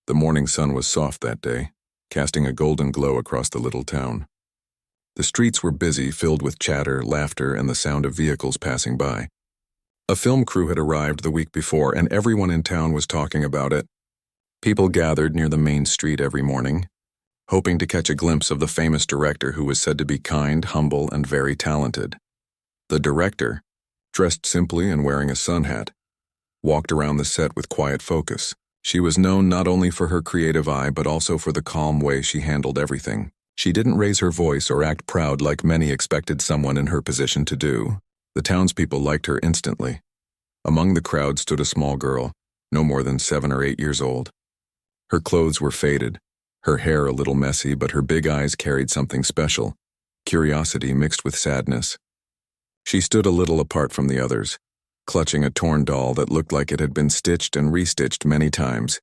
The morning sun was soft that day, casting a golden glow across the little town. The streets were busy, filled with chatter, laughter, and the sound of vehicles passing by. A film crew had arrived the week before, and everyone in town was talking about it. People gathered near the main street every morning, hoping to catch a glimpse of the famous director who was said to be kind, humble, and very talented. The director, dressed simply and wearing a sun hat, walked around the set with quiet focus. She was known not only for her creative eye but also for the calm way she handled everything. She didn't raise her voice or act proud like many expected someone in her position to do. The townspeople liked her instantly. Among the crowd stood a small girl, no more than 7 or 8 years old. Her clothes were faded, her hair a little messy, but her big eyes carried something special, curiosity mixed with sadness. She stood a little apart from the others, clutching a torn doll that looked like it had been stitched and restitched many times.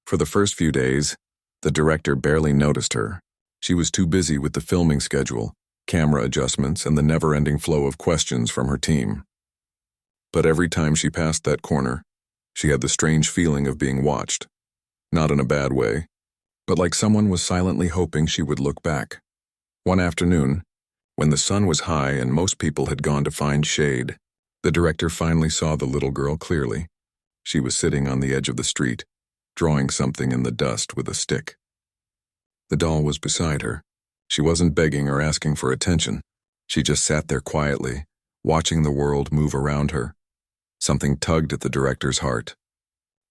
For the first few days, the director barely noticed her. She was too busy with the filming schedule, camera adjustments, and the never-ending flow of questions from her team. But every time she passed that corner, she had the strange feeling of being watched. Not in a bad way, but like someone was silently hoping she would look back. One afternoon, when the sun was high and most people had gone to find shade, the director finally saw the little girl clearly. She was sitting on the edge of the street, drawing something in the dust with a stick. The doll was beside her. She wasn't begging or asking for attention. She just sat there quietly, watching the world move around her. Something tugged at the director's heart.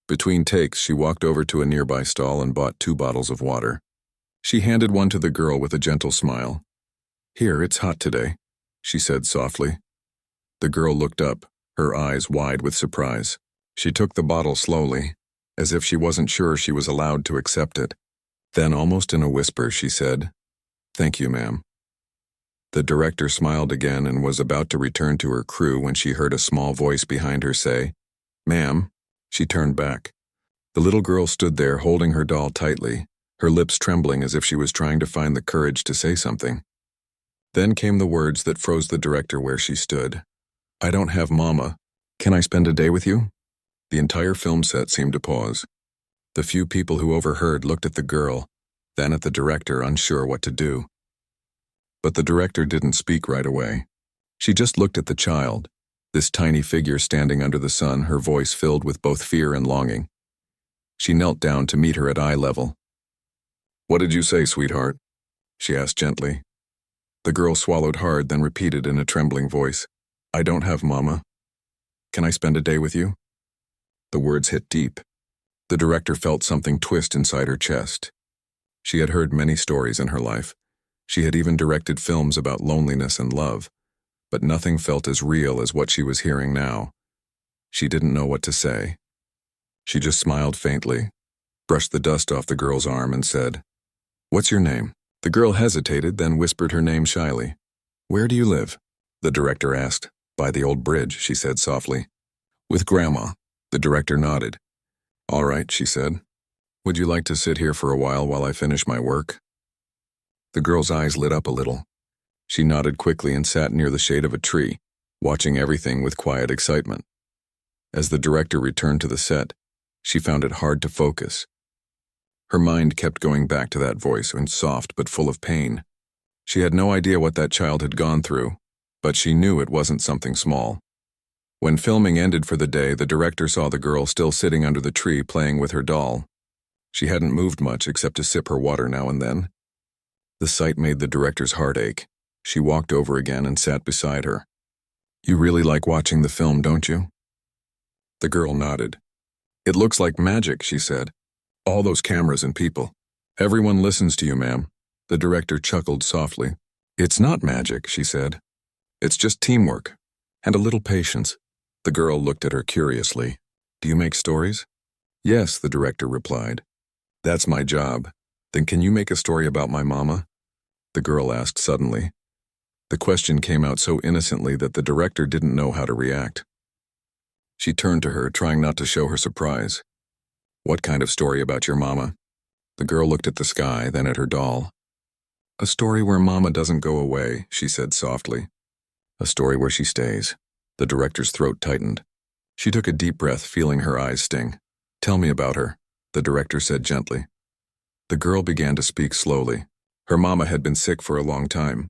Between takes, she walked over to a nearby stall and bought 2 bottles of water. She handed one to the girl with a gentle smile. "Here, it's hot today," she said softly. The girl looked up, her eyes wide with surprise. She took the bottle slowly, as if she wasn't sure she was allowed to accept it. Then, almost in a whisper, she said, "Thank you, ma'am." The director smiled again and was about to return to her crew when she heard a small voice behind her say, "Ma'am." She turned back. The little girl stood there holding her doll tightly, her lips trembling as if she was trying to find the courage to say something. Then came the words that froze the director where she stood. "I don't have Mama. Can I spend a day with you?" The entire film set seemed to pause. The few people who overheard looked at the girl, then at the director, unsure what to do. But the director didn't speak right away. She just looked at the child, this tiny figure standing under the sun, her voice filled with both fear and longing. She knelt down to meet her at eye level. "What did you say, sweetheart?" she asked gently. The girl swallowed hard, then repeated in a trembling voice, "I don't have Mama. Can I spend a day with you?" The words hit deep. The director felt something twist inside her chest. She had heard many stories in her life. She had even directed films about loneliness and love, but nothing felt as real as what she was hearing now. She didn't know what to say. She just smiled faintly, brushed the dust off the girl's arm, and said, "What's your name?" The girl hesitated, then whispered her name shyly. "Where do you live?" the director asked. "By the old bridge," she said softly. "With Grandma." The director nodded. "All right," she said. "Would you like to sit here for a while I finish my work?" The girl's eyes lit up a little. She nodded quickly and sat near the shade of a tree, watching everything with quiet excitement. As the director returned to the set, she found it hard to focus. Her mind kept going back to that voice, and soft but full of pain. She had no idea what that child had gone through, but she knew it wasn't something small. When filming ended for the day, the director saw the girl still sitting under the tree playing with her doll. She hadn't moved much except to sip her water now and then. The sight made the director's heart ache. She walked over again and sat beside her. "You really like watching the film, don't you?" The girl nodded. "It looks like magic," she said. "All those cameras and people. Everyone listens to you, ma'am." The director chuckled softly. "It's not magic," she said. "It's just teamwork and a little patience." The girl looked at her curiously. "Do you make stories?" "Yes," the director replied. "That's my job. Then can you make a story about my mama?" the girl asked suddenly. The question came out so innocently that the director didn't know how to react. She turned to her, trying not to show her surprise. "What kind of story about your mama?" The girl looked at the sky, then at her doll. "A story where Mama doesn't go away," she said softly. "A story where she stays." The director's throat tightened. She took a deep breath, feeling her eyes sting. "Tell me about her." the director said gently. The girl began to speak slowly. Her mama had been sick for a long time.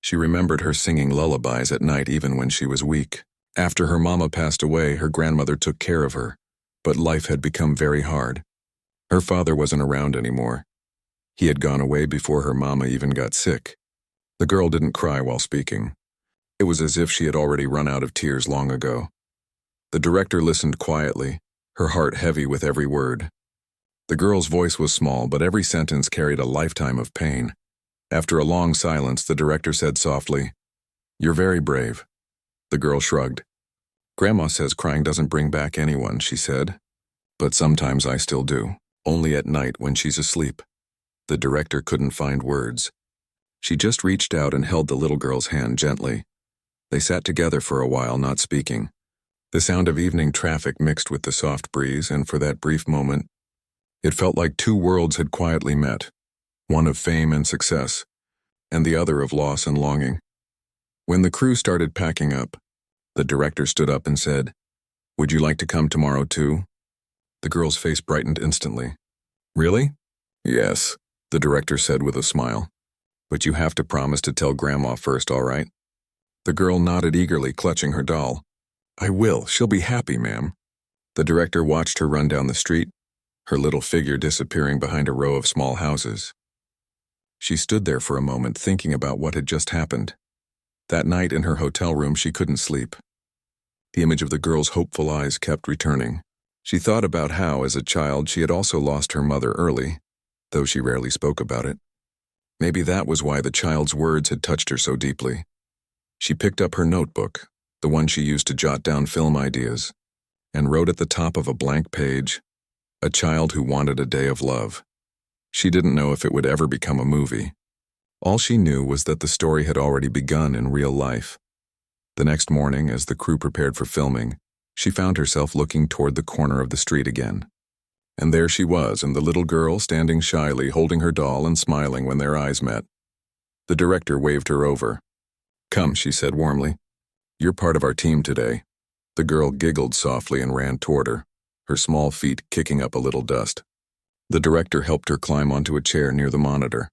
She remembered her singing lullabies at night even when she was weak. After her mama passed away, her grandmother took care of her, but life had become very hard. Her father wasn't around anymore. He had gone away before her mama even got sick. The girl didn't cry while speaking. It was as if she had already run out of tears long ago. The director listened quietly, her heart heavy with every word. The girl's voice was small, but every sentence carried a lifetime of pain. After a long silence, the director said softly, "You're very brave." The girl shrugged. "Grandma says crying doesn't bring back anyone," she said. "But sometimes I still do, only at night when she's asleep." The director couldn't find words. She just reached out and held the little girl's hand gently. They sat together for a while, not speaking. The sound of evening traffic mixed with the soft breeze, and for that brief moment, it felt like two worlds had quietly met, one of fame and success, and the other of loss and longing. When the crew started packing up, the director stood up and said, "Would you like to come tomorrow too?" The girl's face brightened instantly. "Really?" "Yes," the director said with a smile. "But you have to promise to tell Grandma first, all right?" The girl nodded eagerly, clutching her doll. "I will. She'll be happy, ma'am." The director watched her run down the street, her little figure disappearing behind a row of small houses. She stood there for a moment, thinking about what had just happened. That night in her hotel room, she couldn't sleep. The image of the girl's hopeful eyes kept returning. She thought about how, as a child, she had also lost her mother early, though she rarely spoke about it. Maybe that was why the child's words had touched her so deeply. She picked up her notebook, the one she used to jot down film ideas, and wrote at the top of a blank page, "A child who wanted a day of love." She didn't know if it would ever become a movie. All she knew was that the story had already begun in real life. The next morning, as the crew prepared for filming, she found herself looking toward the corner of the street again. And there she was, and the little girl standing shyly, holding her doll and smiling when their eyes met. The director waved her over. "Come," she said warmly. "You're part of our team today." The girl giggled softly and ran toward her, her small feet kicking up a little dust. The director helped her climb onto a chair near the monitor.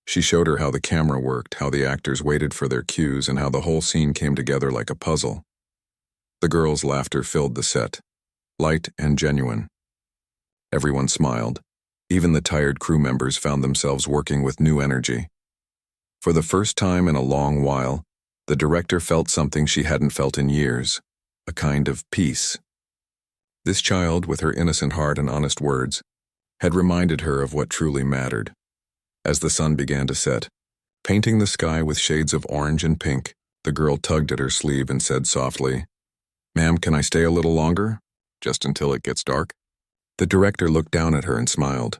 She showed her how the camera worked, how the actors waited for their cues, and how the whole scene came together like a puzzle. The girl's laughter filled the set, light and genuine. Everyone smiled. Even the tired crew members found themselves working with new energy. For the first time in a long while, the director felt something she hadn't felt in years, a kind of peace. This child, with her innocent heart and honest words, had reminded her of what truly mattered. As the sun began to set, painting the sky with shades of orange and pink, the girl tugged at her sleeve and said softly, "Ma'am, can I stay a little longer? Just until it gets dark?" The director looked down at her and smiled.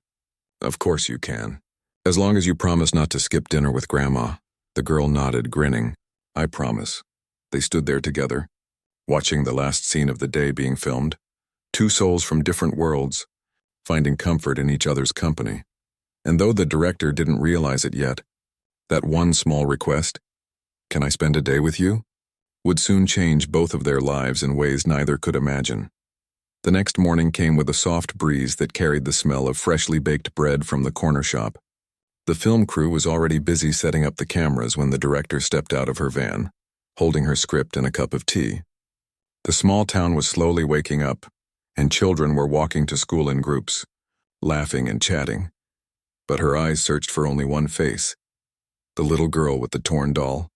"Of course you can. As long as you promise not to skip dinner with Grandma." The girl nodded, grinning. "I promise." They stood there together, watching the last scene of the day being filmed, two souls from different worlds, finding comfort in each other's company. And though the director didn't realize it yet, that one small request, "Can I spend a day with you?" would soon change both of their lives in ways neither could imagine. The next morning came with a soft breeze that carried the smell of freshly baked bread from the corner shop. The film crew was already busy setting up the cameras when the director stepped out of her van, holding her script and a cup of tea. The small town was slowly waking up, and children were walking to school in groups, laughing and chatting. But her eyes searched for only one face, the little girl with the torn doll.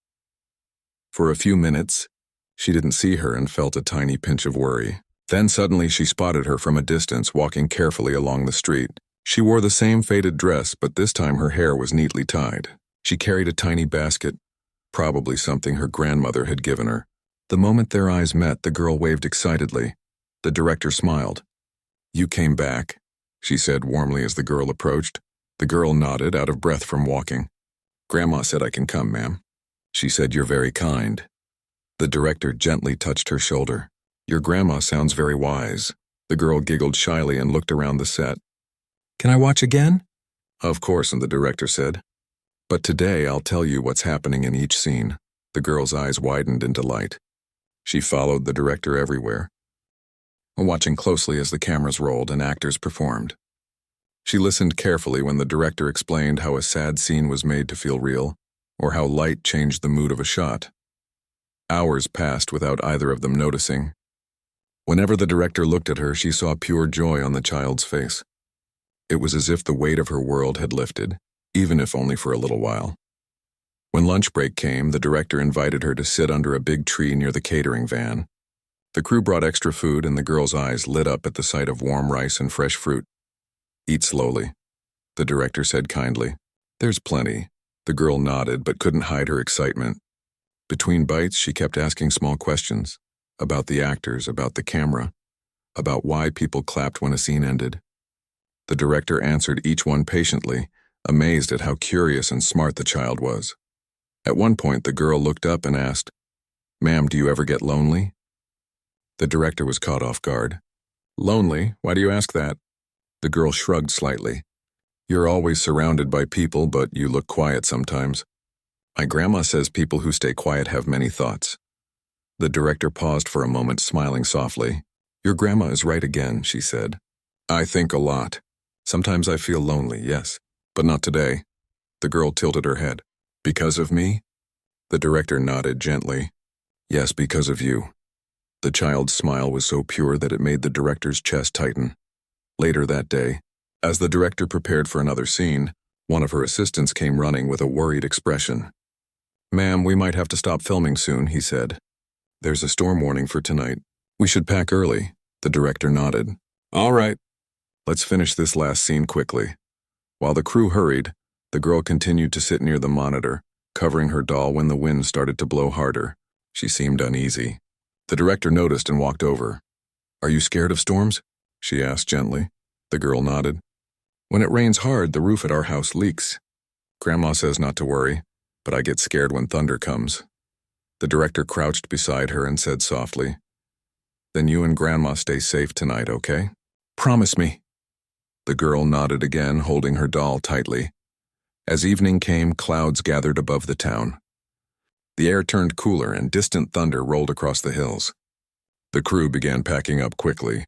For a few minutes, she didn't see her and felt a tiny pinch of worry. Then suddenly she spotted her from a distance, walking carefully along the street. She wore the same faded dress, but this time her hair was neatly tied. She carried a tiny basket, probably something her grandmother had given her. The moment their eyes met, the girl waved excitedly. The director smiled. "You came back," she said warmly as the girl approached. The girl nodded, out of breath from walking. "Grandma said I can come, ma'am." She said, "You're very kind." The director gently touched her shoulder. "Your grandma sounds very wise." The girl giggled shyly and looked around the set. "Can I watch again?" "Of course," and the director said. "But today I'll tell you what's happening in each scene." The girl's eyes widened in delight. She followed the director everywhere. watching closely as the cameras rolled and actors performed. She listened carefully when the director explained how a sad scene was made to feel real, or how light changed the mood of a shot. Hours passed without either of them noticing. Whenever the director looked at her, she saw pure joy on the child's face. It was as if the weight of her world had lifted, even if only for a little while. When lunch break came, the director invited her to sit under a big tree near the catering van. The crew brought extra food, and the girl's eyes lit up at the sight of warm rice and fresh fruit. "Eat slowly," the director said kindly. "There's plenty." The girl nodded but couldn't hide her excitement. Between bites, she kept asking small questions about the actors, about the camera, about why people clapped when a scene ended. The director answered each one patiently, amazed at how curious and smart the child was. At one point, the girl looked up and asked, "Ma'am, do you ever get lonely?" The director was caught off guard. "Lonely? Why do you ask that?" The girl shrugged slightly. "You're always surrounded by people, but you look quiet sometimes. My grandma says people who stay quiet have many thoughts." The director paused for a moment, smiling softly. "Your grandma is right again," she said. "I think a lot. Sometimes I feel lonely, yes, but not today." The girl tilted her head. "Because of me?" The director nodded gently. "Yes, because of you." The child's smile was so pure that it made the director's chest tighten. Later that day, as the director prepared for another scene, one of her assistants came running with a worried expression. "Ma'am, we might have to stop filming soon," he said. "There's a storm warning for tonight. We should pack early." The director nodded. "All right. Let's finish this last scene quickly." While the crew hurried, the girl continued to sit near the monitor, covering her doll when the wind started to blow harder. She seemed uneasy. The director noticed and walked over. "Are you scared of storms?" she asked gently. The girl nodded. "When it rains hard, the roof at our house leaks. Grandma says not to worry, but I get scared when thunder comes." The director crouched beside her and said softly, "Then you and Grandma stay safe tonight, okay? Promise me." The girl nodded again, holding her doll tightly. As evening came, clouds gathered above the town. The air turned cooler and distant thunder rolled across the hills. The crew began packing up quickly.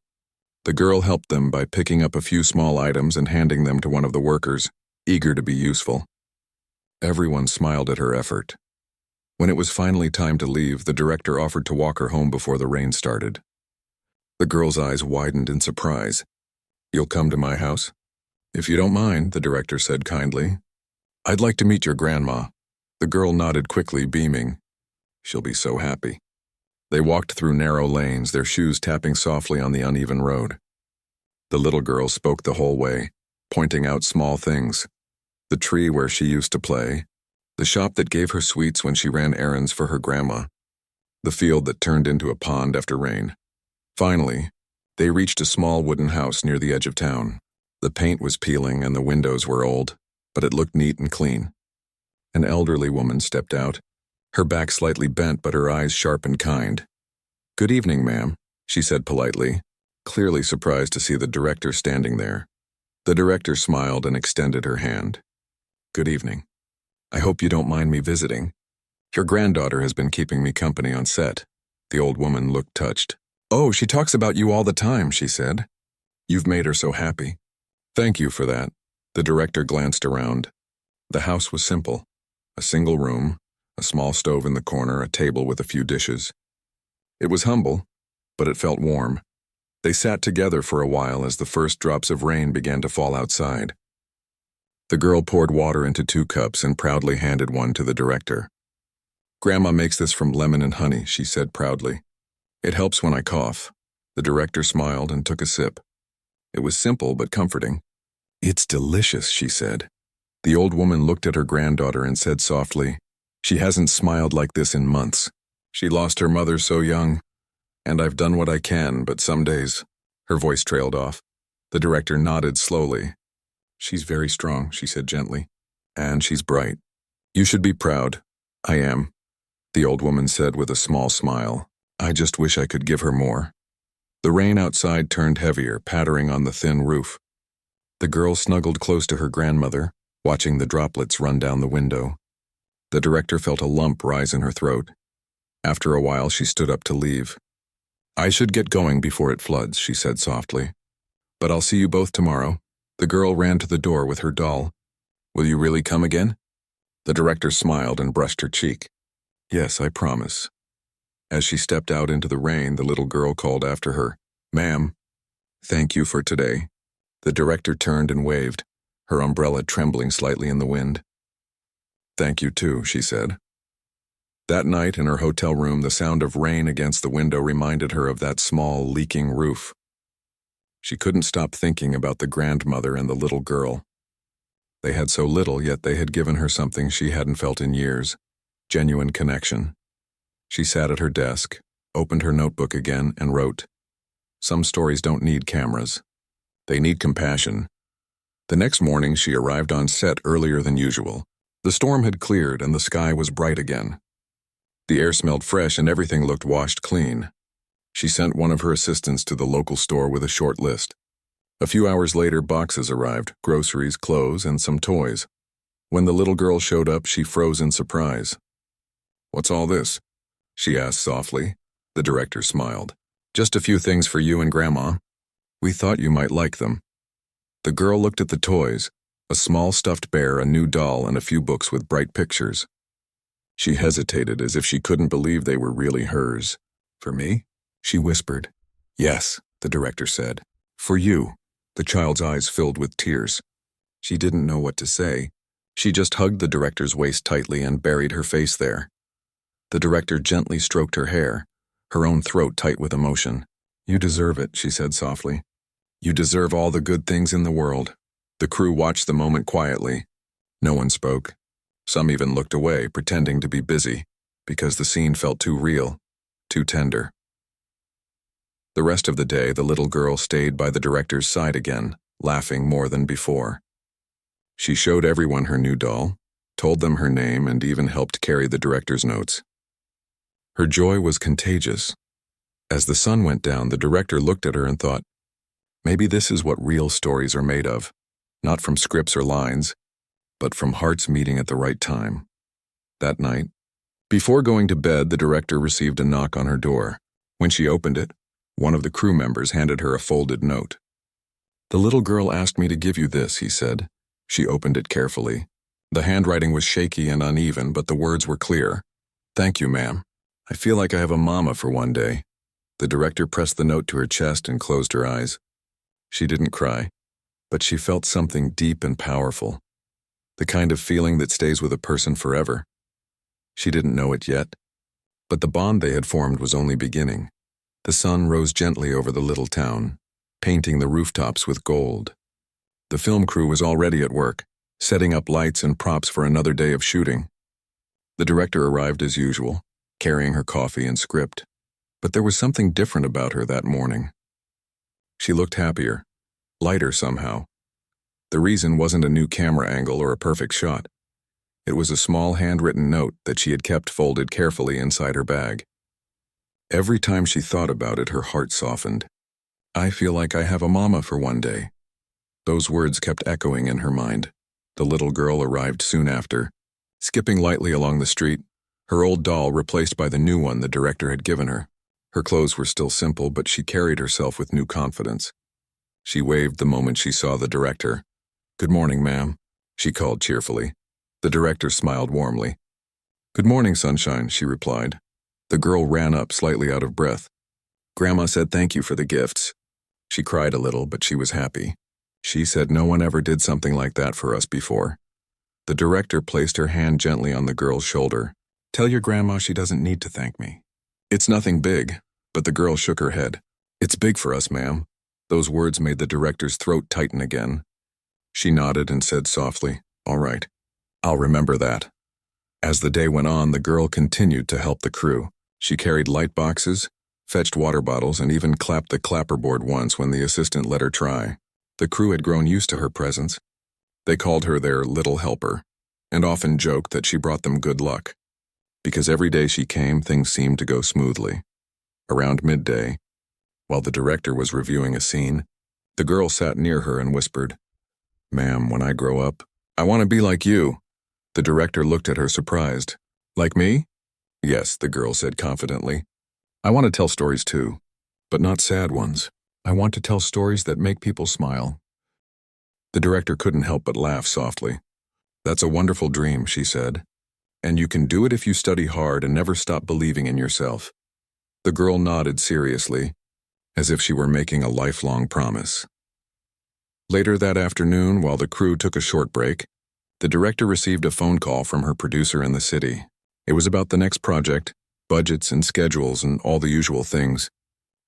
The girl helped them by picking up a few small items and handing them to one of the workers, eager to be useful. Everyone smiled at her effort. When it was finally time to leave, the director offered to walk her home before the rain started. The girl's eyes widened in surprise. "You'll come to my house?" "If you don't mind," the director said kindly. "I'd like to meet your grandma." The girl nodded quickly, beaming. "She'll be so happy." They walked through narrow lanes, their shoes tapping softly on the uneven road. The little girl spoke the whole way, pointing out small things. The tree where she used to play, the shop that gave her sweets when she ran errands for her grandma, the field that turned into a pond after rain. Finally, they reached a small wooden house near the edge of town. The paint was peeling and the windows were old, but it looked neat and clean. An elderly woman stepped out, her back slightly bent but her eyes sharp and kind. "Good evening, ma'am," she said politely, clearly surprised to see the director standing there. The director smiled and extended her hand. "Good evening. I hope you don't mind me visiting. Your granddaughter has been keeping me company on set." The old woman looked touched. "Oh, she talks about you all the time," she said. "You've made her so happy." "Thank you for that." The director glanced around. The house was simple. A single room, a small stove in the corner, a table with a few dishes. It was humble, but it felt warm. They sat together for a while as the first drops of rain began to fall outside. The girl poured water into 2 cups and proudly handed one to the director. "Grandma makes this from lemon and honey," she said proudly. "It helps when I cough." The director smiled and took a sip. It was simple but comforting. "It's delicious," she said. The old woman looked at her granddaughter and said softly, "She hasn't smiled like this in months. She lost her mother so young, and I've done what I can, but some days..." Her voice trailed off. The director nodded slowly. "She's very strong," she said gently, "and she's bright. You should be proud." "I am," the old woman said with a small smile. "I just wish I could give her more." The rain outside turned heavier, pattering on the thin roof. The girl snuggled close to her grandmother, watching the droplets run down the window. The director felt a lump rise in her throat. After a while, she stood up to leave. I should get going before it floods, she said softly. But I'll see you both tomorrow. The girl ran to the door with her doll. Will you really come again? The director smiled and brushed her cheek. Yes, I promise. As she stepped out into the rain, the little girl called after her, Ma'am, thank you for today. The director turned and waved, her umbrella trembling slightly in the wind. Thank you too, she said. That night in her hotel room, the sound of rain against the window reminded her of that small, leaking roof. She couldn't stop thinking about the grandmother and the little girl. They had so little, yet they had given her something she hadn't felt in years, genuine connection. She sat at her desk, opened her notebook again, and wrote, Some stories don't need cameras. They need compassion. The next morning, she arrived on set earlier than usual. The storm had cleared and the sky was bright again. The air smelled fresh and everything looked washed clean. She sent one of her assistants to the local store with a short list. A few hours later, boxes arrived, groceries, clothes, and some toys. When the little girl showed up, she froze in surprise. What's all this? She asked softly. The director smiled. Just a few things for you and Grandma. We thought you might like them. The girl looked at the toys, a small stuffed bear, a new doll, and a few books with bright pictures. She hesitated as if she couldn't believe they were really hers. For me? She whispered. Yes, the director said. For you. The child's eyes filled with tears. She didn't know what to say. She just hugged the director's waist tightly and buried her face there. The director gently stroked her hair, her own throat tight with emotion. You deserve it, she said softly. You deserve all the good things in the world. The crew watched the moment quietly. No one spoke. Some even looked away, pretending to be busy, because the scene felt too real, too tender. The rest of the day, the little girl stayed by the director's side again, laughing more than before. She showed everyone her new doll, told them her name, and even helped carry the director's notes. Her joy was contagious. As the sun went down, the director looked at her and thought, maybe this is what real stories are made of, not from scripts or lines, but from hearts meeting at the right time. That night, before going to bed, the director received a knock on her door. When she opened it, one of the crew members handed her a folded note. The little girl asked me to give you this, he said. She opened it carefully. The handwriting was shaky and uneven, but the words were clear. Thank you, ma'am. I feel like I have a mama for one day. The director pressed the note to her chest and closed her eyes. She didn't cry, but she felt something deep and powerful. The kind of feeling that stays with a person forever. She didn't know it yet, but the bond they had formed was only beginning. The sun rose gently over the little town, painting the rooftops with gold. The film crew was already at work, setting up lights and props for another day of shooting. The director arrived as usual, carrying her coffee and script, but there was something different about her that morning. She looked happier, lighter somehow. The reason wasn't a new camera angle or a perfect shot. It was a small handwritten note that she had kept folded carefully inside her bag. Every time she thought about it, her heart softened. I feel like I have a mama for one day. Those words kept echoing in her mind. The little girl arrived soon after, skipping lightly along the street, her old doll replaced by the new one the director had given her. Her clothes were still simple, but she carried herself with new confidence. She waved the moment she saw the director. Good morning, ma'am, she called cheerfully. The director smiled warmly. Good morning, sunshine, she replied. The girl ran up, slightly out of breath. Grandma said thank you for the gifts. She cried a little, but she was happy. She said no one ever did something like that for us before. The director placed her hand gently on the girl's shoulder. Tell your grandma she doesn't need to thank me. It's nothing big, but the girl shook her head. It's big for us, ma'am. Those words made the director's throat tighten again. She nodded and said softly, All right, I'll remember that. As the day went on, the girl continued to help the crew. She carried light boxes, fetched water bottles, and even clapped the clapperboard once when the assistant let her try. The crew had grown used to her presence. They called her their little helper, and often joked that she brought them good luck. Because every day she came, things seemed to go smoothly. Around midday, while the director was reviewing a scene, the girl sat near her and whispered, Ma'am, when I grow up, I want to be like you. The director looked at her surprised. Like me? Yes, the girl said confidently. I want to tell stories too. but not sad ones. I want to tell stories that make people smile." The director couldn't help but laugh softly. "That's a wonderful dream," she said. "And you can do it if you study hard and never stop believing in yourself." The girl nodded seriously, as if she were making a lifelong promise. Later that afternoon, while the crew took a short break, the director received a phone call from her producer in the city. It was about the next project, budgets and schedules and all the usual things.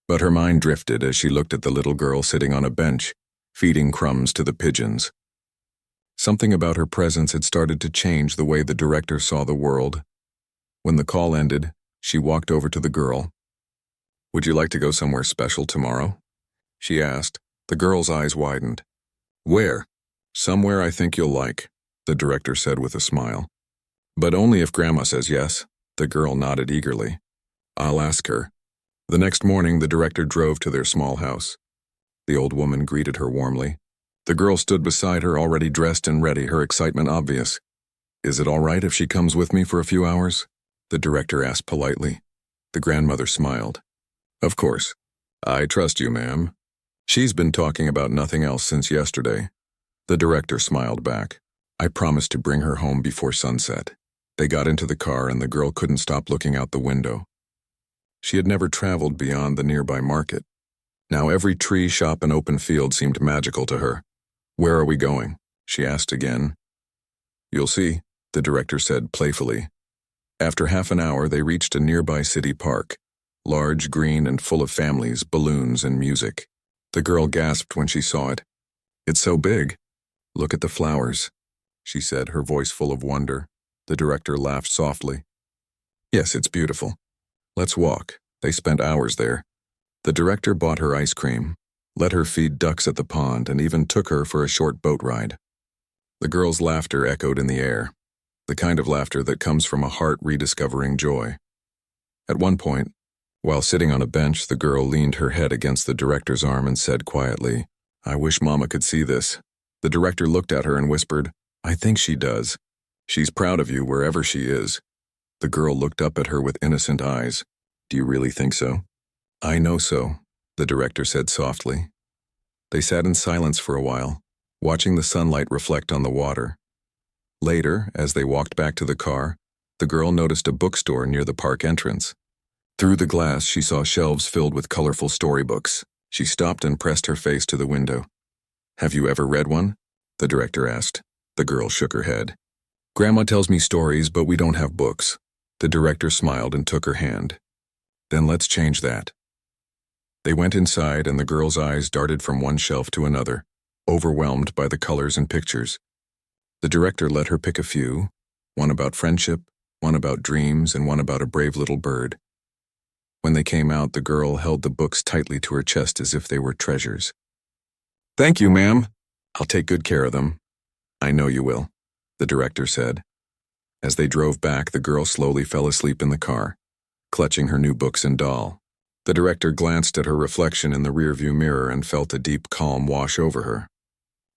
But her mind drifted as she looked at the little girl sitting on a bench, feeding crumbs to the pigeons. Something about her presence had started to change the way the director saw the world. When the call ended, she walked over to the girl. "Would you like to go somewhere special tomorrow?" she asked. The girl's eyes widened. "Where?" "Somewhere I think you'll like," the director said with a smile. "But only if Grandma says yes." The girl nodded eagerly. "I'll ask her." The next morning, the director drove to their small house. The old woman greeted her warmly. The girl stood beside her, already dressed and ready, her excitement obvious. "Is it all right if she comes with me for a few hours?" the director asked politely. The grandmother smiled. "Of course. I trust you, ma'am. She's been talking about nothing else since yesterday." The director smiled back. "I promised to bring her home before sunset." They got into the car and the girl couldn't stop looking out the window. She had never traveled beyond the nearby market. Now every tree, shop, and open field seemed magical to her. "Where are we going?" she asked again. "You'll see," the director said playfully. After half an hour, they reached a nearby city park, large, green, and full of families, balloons, and music. The girl gasped when she saw it. "It's so big. Look at the flowers," she said, her voice full of wonder. The director laughed softly. "Yes, it's beautiful. Let's walk." They spent hours there. The director bought her ice cream, let her feed ducks at the pond, and even took her for a short boat ride. The girl's laughter echoed in the air, the kind of laughter that comes from a heart rediscovering joy. At one point, while sitting on a bench, the girl leaned her head against the director's arm and said quietly, "I wish Mama could see this." The director looked at her and whispered, "I think she does. She's proud of you wherever she is." The girl looked up at her with innocent eyes. "Do you really think so?" "I know so," the director said softly. They sat in silence for a while, watching the sunlight reflect on the water. Later, as they walked back to the car, the girl noticed a bookstore near the park entrance. Through the glass, she saw shelves filled with colorful storybooks. She stopped and pressed her face to the window. "Have you ever read one?" the director asked. The girl shook her head. "Grandma tells me stories, but we don't have books." The director smiled and took her hand. "Then let's change that." They went inside, and the girl's eyes darted from one shelf to another, overwhelmed by the colors and pictures. The director let her pick a few, one about friendship, one about dreams, and one about a brave little bird. When they came out, the girl held the books tightly to her chest as if they were treasures. "Thank you, ma'am. I'll take good care of them." "I know you will," the director said. As they drove back, the girl slowly fell asleep in the car, clutching her new books and doll. The director glanced at her reflection in the rearview mirror and felt a deep calm wash over her.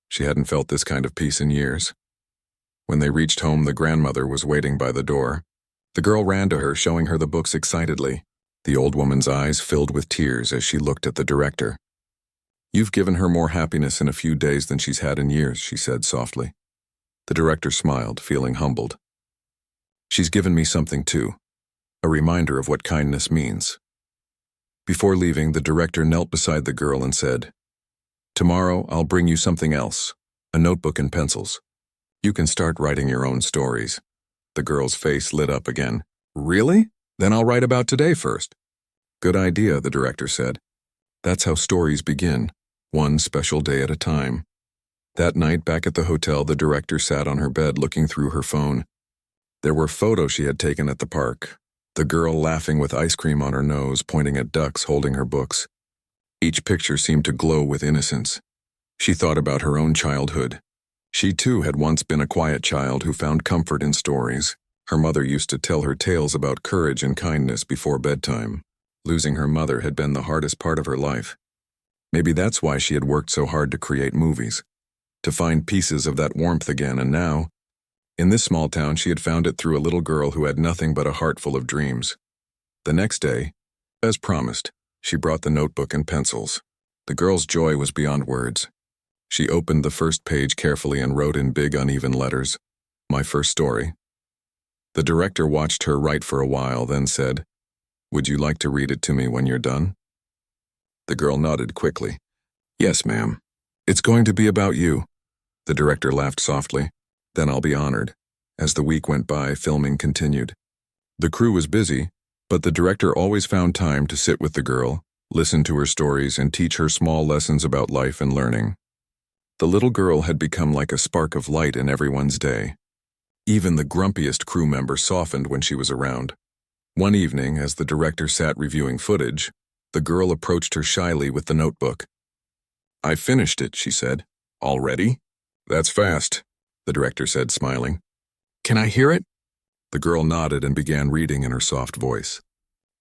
She hadn't felt this kind of peace in years. When they reached home, the grandmother was waiting by the door. The girl ran to her, showing her the books excitedly. The old woman's eyes filled with tears as she looked at the director. "You've given her more happiness in a few days than she's had in years," she said softly. The director smiled, feeling humbled. "She's given me something too, a reminder of what kindness means." Before leaving, the director knelt beside the girl and said, "Tomorrow I'll bring you something else, a notebook and pencils. You can start writing your own stories." The girl's face lit up again. "Really? Then I'll write about today first." "Good idea," the director said. "That's how stories begin, one special day at a time." That night, back at the hotel, the director sat on her bed looking through her phone. There were photos she had taken at the park. The girl laughing with ice cream on her nose, pointing at ducks, holding her books. Each picture seemed to glow with innocence. She thought about her own childhood. She too had once been a quiet child who found comfort in stories. Her mother used to tell her tales about courage and kindness before bedtime. Losing her mother had been the hardest part of her life. Maybe that's why she had worked so hard to create movies, to find pieces of that warmth again, and now, in this small town, she had found it through a little girl who had nothing but a heart full of dreams. The next day, as promised, She brought the notebook and pencils. The girl's joy was beyond words. She opened the first page carefully and wrote in big, uneven letters, "My first story." The director watched her write for a while, then said, "Would you like to read it to me when you're done?" The girl nodded quickly. "Yes, ma'am. It's going to be about you." The director laughed softly. "Then I'll be honored." As the week went by, filming continued. The crew was busy, but the director always found time to sit with the girl, listen to her stories, and teach her small lessons about life and learning. The little girl had become like a spark of light in everyone's day. Even the grumpiest crew member softened when she was around. One evening, as the director sat reviewing footage, the girl approached her shyly with the notebook. "I finished it," she said. "Already?" "That's fast," the director said, smiling. "Can I hear it?" The girl nodded and began reading in her soft voice.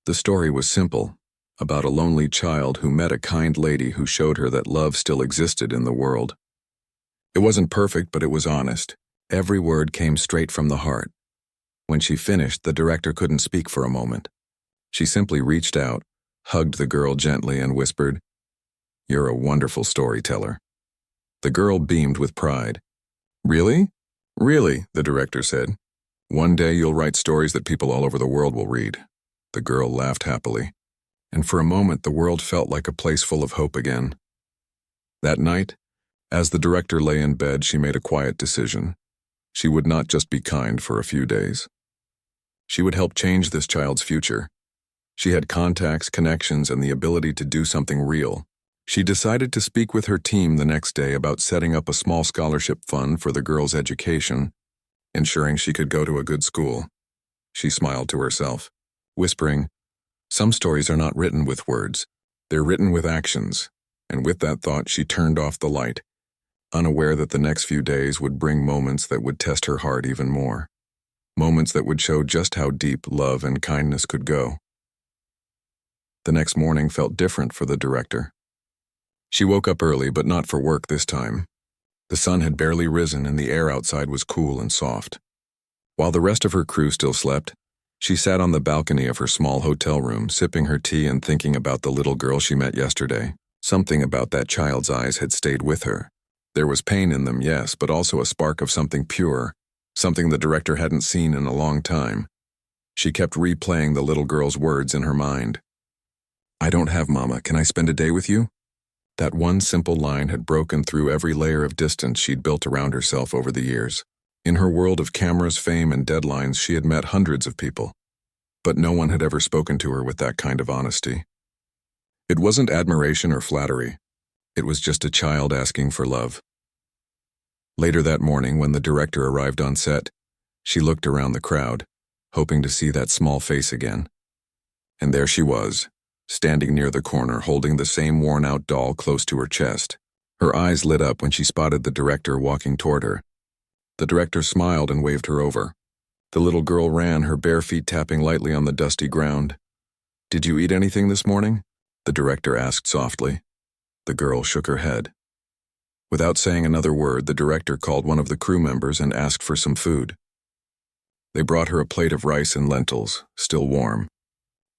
The story was simple, about a lonely child who met a kind lady who showed her that love still existed in the world. It wasn't perfect, but it was honest. Every word came straight from the heart. When she finished, the director couldn't speak for a moment. She simply reached out, hugged the girl gently, and whispered, "You're a wonderful storyteller." The girl beamed with pride. "Really?" "Really," the director said. "One day you'll write stories that people all over the world will read." The girl laughed happily, and for a moment the world felt like a place full of hope again. That night, as the director lay in bed, she made a quiet decision. She would not just be kind for a few days. She would help change this child's future. She had contacts, connections, and the ability to do something real. She decided to speak with her team the next day about setting up a small scholarship fund for the girl's education, ensuring she could go to a good school. She smiled to herself, whispering, "Some stories are not written with words. They're written with actions." And with that thought, she turned off the light, unaware that the next few days would bring moments that would test her heart even more. Moments that would show just how deep love and kindness could go. The next morning felt different for the director. She woke up early, but not for work this time. The sun had barely risen and the air outside was cool and soft. While the rest of her crew still slept, she sat on the balcony of her small hotel room, sipping her tea and thinking about the little girl she met yesterday. Something about that child's eyes had stayed with her. There was pain in them, yes, but also a spark of something pure, something the director hadn't seen in a long time. She kept replaying the little girl's words in her mind. "I don't have Mama. Can I spend a day with you?" That one simple line had broken through every layer of distance she'd built around herself over the years. In her world of cameras, fame, and deadlines, she had met hundreds of people, but no one had ever spoken to her with that kind of honesty. It wasn't admiration or flattery. It was just a child asking for love. Later that morning, when the director arrived on set, she looked around the crowd, hoping to see that small face again. And there she was, standing near the corner, holding the same worn-out doll close to her chest. Her eyes lit up when she spotted the director walking toward her. The director smiled and waved her over. The little girl ran, her bare feet tapping lightly on the dusty ground. "Did you eat anything this morning?" the director asked softly. The girl shook her head. Without saying another word, the director called one of the crew members and asked for some food. They brought her a plate of rice and lentils, still warm.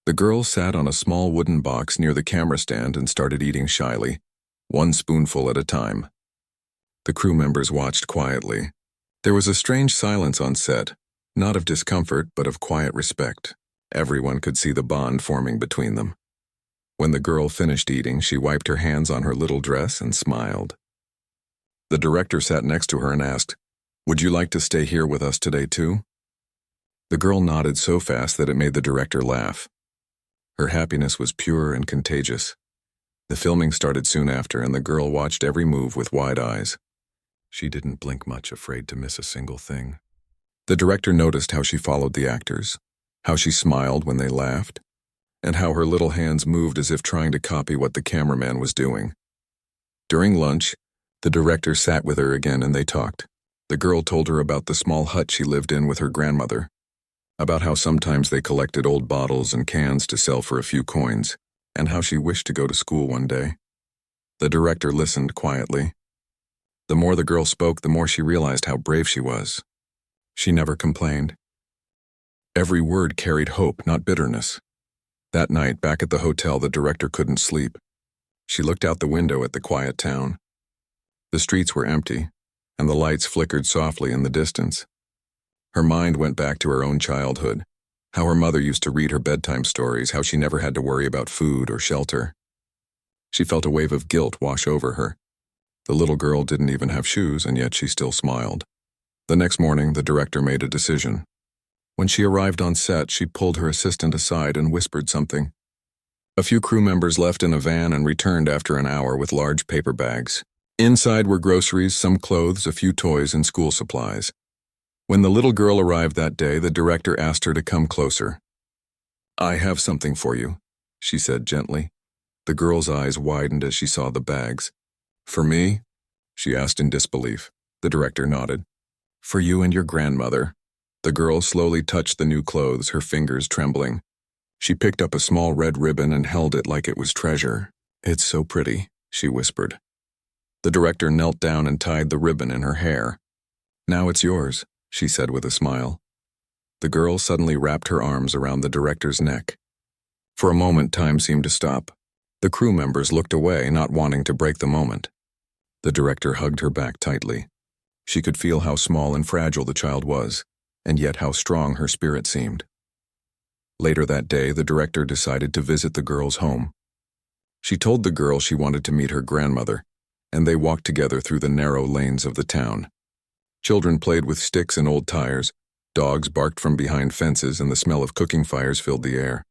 The girl sat on a small wooden box near the camera stand and started eating shyly, one spoonful at a time. The crew members watched quietly. There was a strange silence on set, not of discomfort, but of quiet respect. Everyone could see the bond forming between them. When the girl finished eating, she wiped her hands on her little dress and smiled. The director sat next to her and asked, "Would you like to stay here with us today too?" The girl nodded so fast that it made the director laugh. Her happiness was pure and contagious. The filming started soon after, and the girl watched every move with wide eyes. She didn't blink much, afraid to miss a single thing. The director noticed how she followed the actors, how she smiled when they laughed, and how her little hands moved as if trying to copy what the cameraman was doing. During lunch, the director sat with her again and they talked. The girl told her about the small hut she lived in with her grandmother, about how sometimes they collected old bottles and cans to sell for a few coins, and how she wished to go to school one day. The director listened quietly. The more the girl spoke, the more she realized how brave she was. She never complained. Every word carried hope, not bitterness. That night, back at the hotel, the director couldn't sleep. She looked out the window at the quiet town. The streets were empty, and the lights flickered softly in the distance. Her mind went back to her own childhood, how her mother used to read her bedtime stories, how she never had to worry about food or shelter. She felt a wave of guilt wash over her. The little girl didn't even have shoes, and yet she still smiled. The next morning, the director made a decision. When she arrived on set, she pulled her assistant aside and whispered something. A few crew members left in a van and returned after an hour with large paper bags. Inside were groceries, some clothes, a few toys, and school supplies. When the little girl arrived that day, the director asked her to come closer. "I have something for you," she said gently. The girl's eyes widened as she saw the bags. "For me?" she asked in disbelief. The director nodded. "For you and your grandmother." The girl slowly touched the new clothes, her fingers trembling. She picked up a small red ribbon and held it like it was treasure. "It's so pretty," she whispered. The director knelt down and tied the ribbon in her hair. "Now it's yours," she said with a smile. The girl suddenly wrapped her arms around the director's neck. For a moment, time seemed to stop. The crew members looked away, not wanting to break the moment. The director hugged her back tightly. She could feel how small and fragile the child was, and yet how strong her spirit seemed. Later that day, the director decided to visit the girl's home. She told the girl she wanted to meet her grandmother, and they walked together through the narrow lanes of the town. Children played with sticks and old tires, dogs barked from behind fences, and the smell of cooking fires filled the air.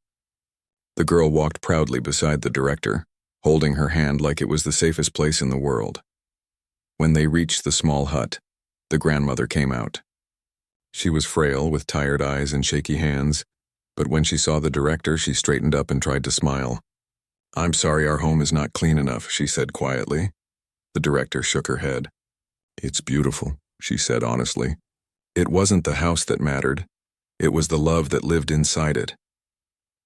The girl walked proudly beside the director, holding her hand like it was the safest place in the world. When they reached the small hut, the grandmother came out. She was frail, with tired eyes and shaky hands, but when she saw the director, she straightened up and tried to smile. "I'm sorry our home is not clean enough," she said quietly. The director shook her head. "It's beautiful," she said honestly. It wasn't the house that mattered. It was the love that lived inside it.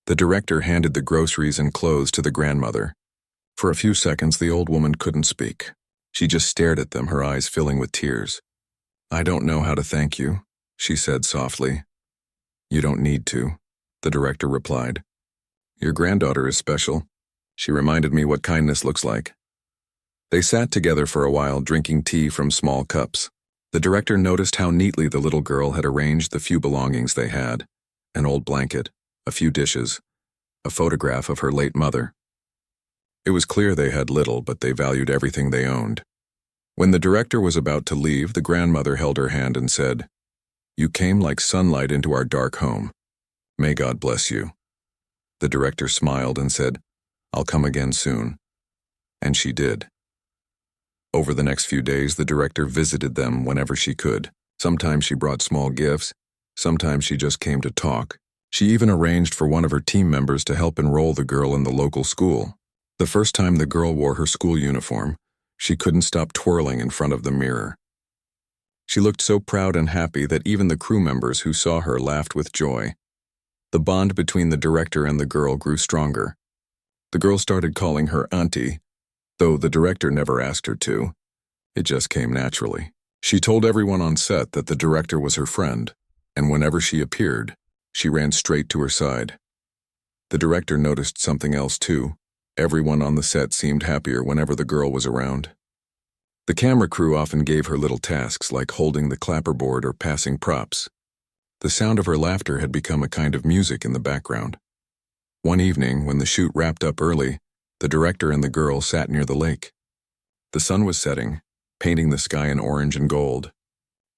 The director handed the groceries and clothes to the grandmother. For a few seconds, the old woman couldn't speak. She just stared at them, her eyes filling with tears. "I don't know how to thank you," she said softly. "You don't need to," the director replied. "Your granddaughter is special. She reminded me what kindness looks like." They sat together for a while, drinking tea from small cups. The director noticed how neatly the little girl had arranged the few belongings they had: an old blanket, a few dishes, a photograph of her late mother. It was clear they had little, but they valued everything they owned. When the director was about to leave, the grandmother held her hand and said, "You came like sunlight into our dark home. May God bless you." The director smiled and said, "I'll come again soon." And she did. Over the next few days, the director visited them whenever she could. Sometimes she brought small gifts. Sometimes she just came to talk. She even arranged for one of her team members to help enroll the girl in the local school. The first time the girl wore her school uniform, she couldn't stop twirling in front of the mirror. She looked so proud and happy that even the crew members who saw her laughed with joy. The bond between the director and the girl grew stronger. The girl started calling her auntie, though the director never asked her to. It just came naturally. She told everyone on set that the director was her friend, and whenever she appeared, she ran straight to her side. The director noticed something else too. Everyone on the set seemed happier whenever the girl was around. The camera crew often gave her little tasks like holding the clapperboard or passing props. The sound of her laughter had become a kind of music in the background. One evening, when the shoot wrapped up early, the director and the girl sat near the lake. The sun was setting, painting the sky in orange and gold.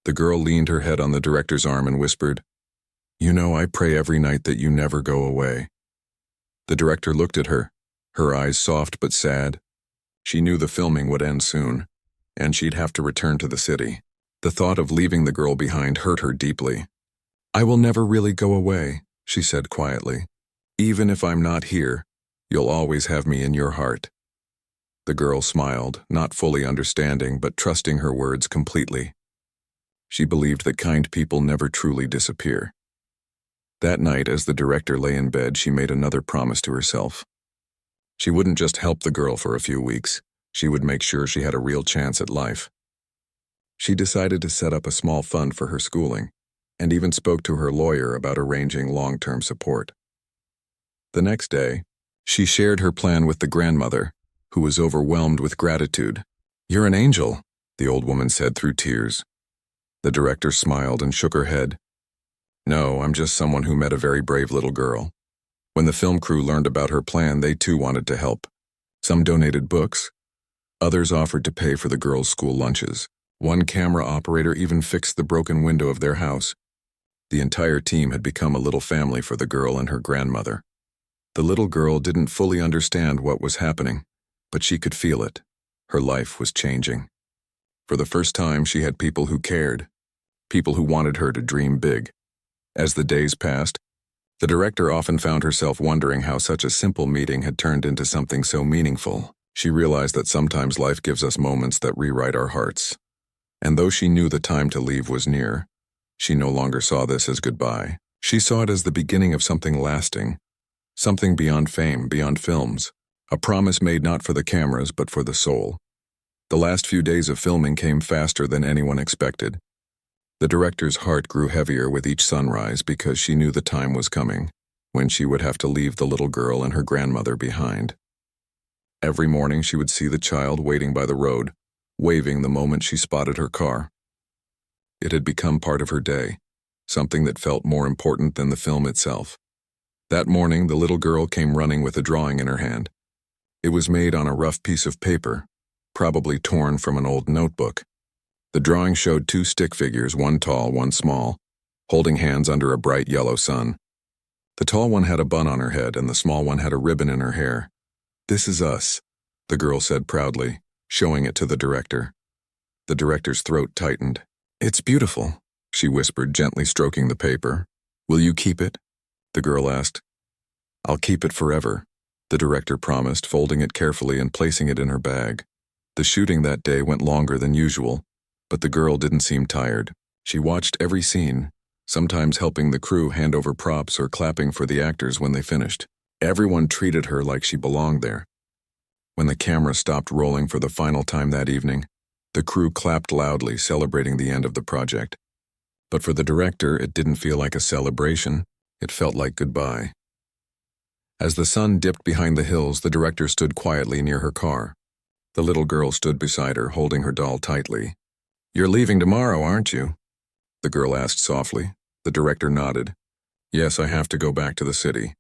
The girl leaned her head on the director's arm and whispered, "You know, I pray every night that you never go away." The director looked at her, her eyes soft but sad. She knew the filming would end soon, and she'd have to return to the city. The thought of leaving the girl behind hurt her deeply. "I will never really go away," she said quietly. "Even if I'm not here, you'll always have me in your heart." The girl smiled, not fully understanding but trusting her words completely. She believed that kind people never truly disappear. That night, as the director lay in bed, she made another promise to herself. She wouldn't just help the girl for a few weeks. She would make sure she had a real chance at life. She decided to set up a small fund for her schooling, and even spoke to her lawyer about arranging long-term support. The next day, she shared her plan with the grandmother, who was overwhelmed with gratitude. "You're an angel," the old woman said through tears. The director smiled and shook her head. "No, I'm just someone who met a very brave little girl." When the film crew learned about her plan, they too wanted to help. Some donated books. Others offered to pay for the girls' school lunches. One camera operator even fixed the broken window of their house. The entire team had become a little family for the girl and her grandmother. The little girl didn't fully understand what was happening, but she could feel it. Her life was changing. For the first time, she had people who cared, people who wanted her to dream big. As the days passed, the director often found herself wondering how such a simple meeting had turned into something so meaningful. She realized that sometimes life gives us moments that rewrite our hearts. And though she knew the time to leave was near, she no longer saw this as goodbye. She saw it as the beginning of something lasting, something beyond fame, beyond films, a promise made not for the cameras but for the soul. The last few days of filming came faster than anyone expected. The director's heart grew heavier with each sunrise because she knew the time was coming, when she would have to leave the little girl and her grandmother behind. Every morning she would see the child waiting by the road, waving the moment she spotted her car. It had become part of her day, something that felt more important than the film itself. That morning, the little girl came running with a drawing in her hand. It was made on a rough piece of paper, probably torn from an old notebook. The drawing showed two stick figures, one tall, one small, holding hands under a bright yellow sun. The tall one had a bun on her head, and the small one had a ribbon in her hair. "This is us," the girl said proudly, showing it to the director. The director's throat tightened. "It's beautiful," she whispered, gently stroking the paper. "Will you keep it?" the girl asked. "I'll keep it forever," the director promised, folding it carefully and placing it in her bag. The shooting that day went longer than usual, but the girl didn't seem tired. She watched every scene, sometimes helping the crew hand over props or clapping for the actors when they finished. Everyone treated her like she belonged there. When the camera stopped rolling for the final time that evening, the crew clapped loudly, celebrating the end of the project. But for the director, it didn't feel like a celebration. It felt like goodbye. As the sun dipped behind the hills, the director stood quietly near her car. The little girl stood beside her, holding her doll tightly. "You're leaving tomorrow, aren't you?" the girl asked softly. The director nodded. "Yes, I have to go back to the city,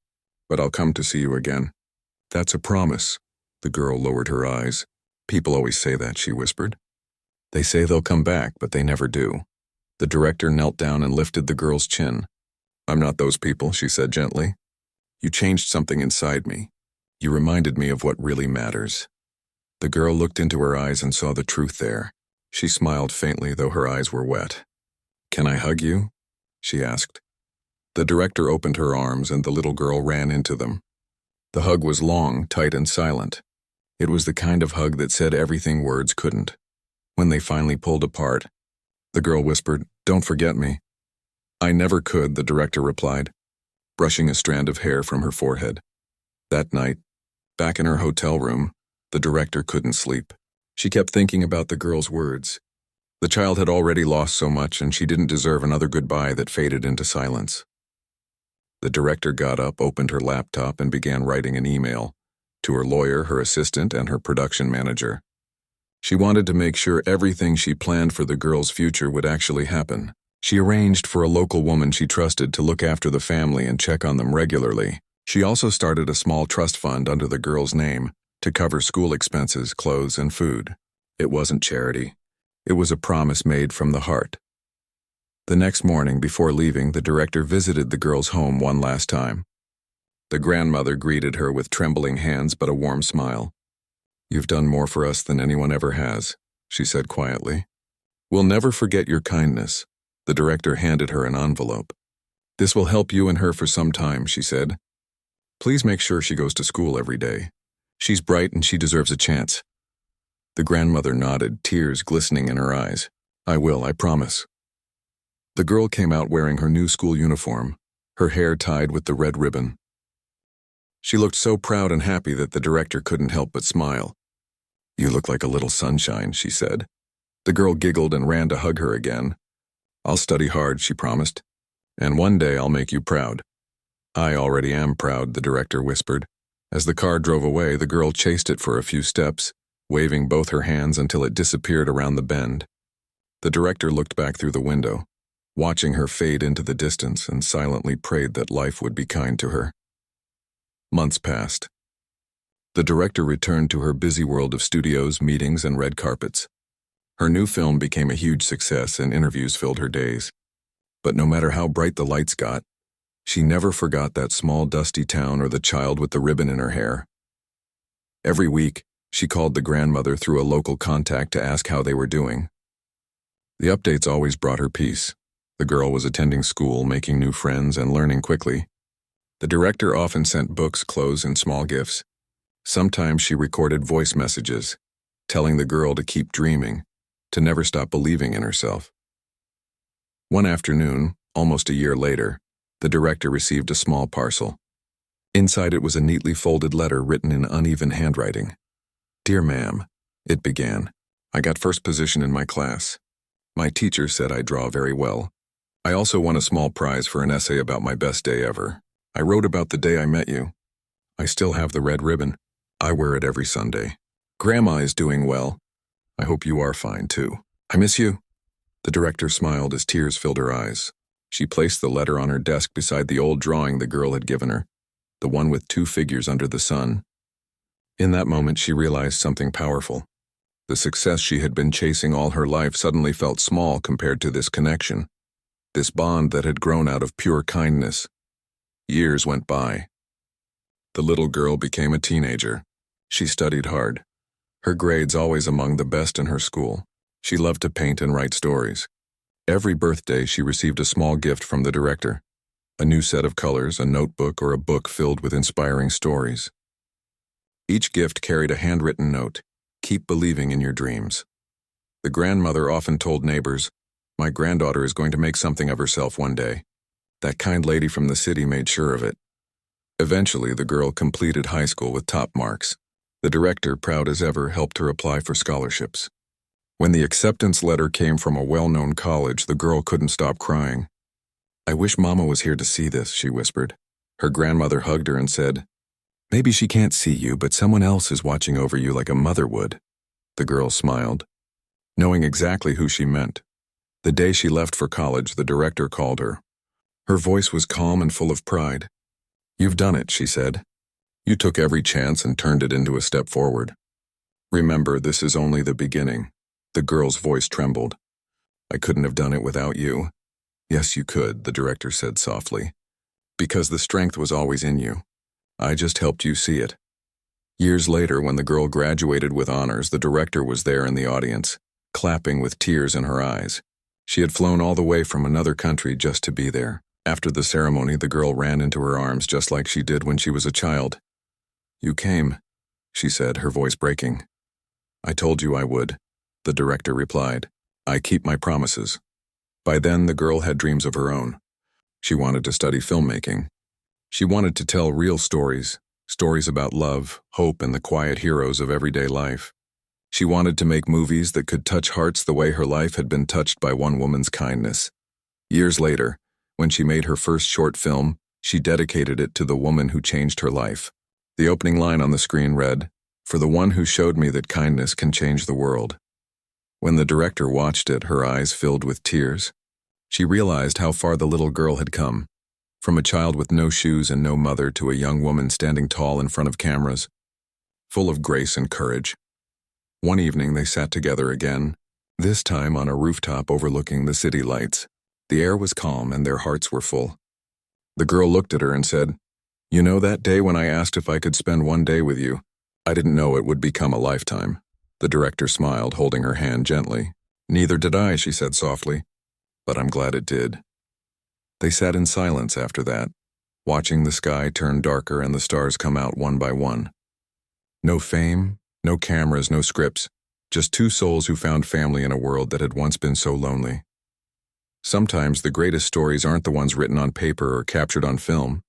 but I'll come to see you again." "That's a promise." The girl lowered her eyes. "People always say that," she whispered. "They say they'll come back, but they never do." The director knelt down and lifted the girl's chin. "I'm not those people," she said gently. "You changed something inside me. You reminded me of what really matters." The girl looked into her eyes and saw the truth there. She smiled faintly, though her eyes were wet. "Can I hug you?" she asked. The director opened her arms, and the little girl ran into them. The hug was long, tight, and silent. It was the kind of hug that said everything words couldn't. When they finally pulled apart, the girl whispered, "Don't forget me." "I never could," the director replied, brushing a strand of hair from her forehead. That night, back in her hotel room, the director couldn't sleep. She kept thinking about the girl's words. The child had already lost so much, and she didn't deserve another goodbye that faded into silence. The director got up, opened her laptop, and began writing an email to her lawyer, her assistant, and her production manager. She wanted to make sure everything she planned for the girl's future would actually happen. She arranged for a local woman she trusted to look after the family and check on them regularly. She also started a small trust fund under the girl's name to cover school expenses, clothes, and food. It wasn't charity. It was a promise made from the heart. The next morning, before leaving, the director visited the girl's home one last time. The grandmother greeted her with trembling hands but a warm smile. "You've done more for us than anyone ever has," she said quietly. "We'll never forget your kindness." The director handed her an envelope. "This will help you and her for some time," she said. "Please make sure she goes to school every day. She's bright and she deserves a chance." The grandmother nodded, tears glistening in her eyes. "I will, I promise." The girl came out wearing her new school uniform, her hair tied with the red ribbon. She looked so proud and happy that the director couldn't help but smile. "You look like a little sunshine," she said. The girl giggled and ran to hug her again. "I'll study hard," she promised. "And one day I'll make you proud." I already am proud, the director whispered. As the car drove away, the girl chased it for a few steps, waving both her hands until it disappeared around the bend. The director looked back through the window, watching her fade into the distance, and silently prayed that life would be kind to her. Months passed. The director returned to her busy world of studios, meetings, and red carpets. Her new film became a huge success, and interviews filled her days. But no matter how bright the lights got, she never forgot that small dusty town or the child with the ribbon in her hair. Every week, she called the grandmother through a local contact to ask how they were doing. The updates always brought her peace. The girl was attending school, making new friends, and learning quickly. The director often sent books, clothes, and small gifts. Sometimes she recorded voice messages, telling the girl to keep dreaming, to never stop believing in herself. One afternoon, almost a year later, the director received a small parcel. Inside it was a neatly folded letter written in uneven handwriting. "Dear ma'am," it began, "I got first position in my class. My teacher said I draw very well. I also won a small prize for an essay about my best day ever. I wrote about the day I met you. I still have the red ribbon. I wear it every Sunday. Grandma is doing well. I hope you are fine too. I miss you." The director smiled as tears filled her eyes. She placed the letter on her desk beside the old drawing the girl had given her, the one with 2 figures under the sun. In that moment, she realized something powerful. The success she had been chasing all her life suddenly felt small compared to this connection, this bond that had grown out of pure kindness. Years went by. The little girl became a teenager. She studied hard. Her grades always among the best in her school. She loved to paint and write stories. Every birthday, she received a small gift from the director, a new set of colors, a notebook, or a book filled with inspiring stories. Each gift carried a handwritten note: "Keep believing in your dreams." The grandmother often told neighbors, "My granddaughter is going to make something of herself one day." That kind lady from the city made sure of it. Eventually, the girl completed high school with top marks. The director, proud as ever, helped her apply for scholarships. When the acceptance letter came from a well-known college, the girl couldn't stop crying. "I wish Mama was here to see this," she whispered. Her grandmother hugged her and said, "Maybe she can't see you, but someone else is watching over you like a mother would." The girl smiled, knowing exactly who she meant. The day she left for college, the director called her. Her voice was calm and full of pride. "You've done it," she said. "You took every chance and turned it into a step forward. Remember, this is only the beginning." The girl's voice trembled. "I couldn't have done it without you." "Yes, you could," the director said softly. "Because the strength was always in you. I just helped you see it." Years later, when the girl graduated with honors, the director was there in the audience, clapping with tears in her eyes. She had flown all the way from another country just to be there. After the ceremony, the girl ran into her arms just like she did when she was a child. "You came," she said, her voice breaking. "I told you I would," the director replied. "I keep my promises." By then, the girl had dreams of her own. She wanted to study filmmaking. She wanted to tell real stories, stories about love, hope, and the quiet heroes of everyday life. She wanted to make movies that could touch hearts the way her life had been touched by one woman's kindness. Years later, when she made her first short film, she dedicated it to the woman who changed her life. The opening line on the screen read, "For the one who showed me that kindness can change the world." When the director watched it, her eyes filled with tears. She realized how far the little girl had come, from a child with no shoes and no mother to a young woman standing tall in front of cameras, full of grace and courage. One evening they sat together again, this time on a rooftop overlooking the city lights. The air was calm and their hearts were full. The girl looked at her and said, "You know that day when I asked if I could spend one day with you? I didn't know it would become a lifetime." The director smiled, holding her hand gently. "Neither did I," she said softly, "but I'm glad it did." They sat in silence after that, watching the sky turn darker and the stars come out one by one. No fame, no cameras, no scripts, just two souls who found family in a world that had once been so lonely. Sometimes the greatest stories aren't the ones written on paper or captured on film.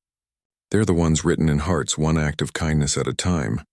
They're the ones written in hearts, one act of kindness at a time.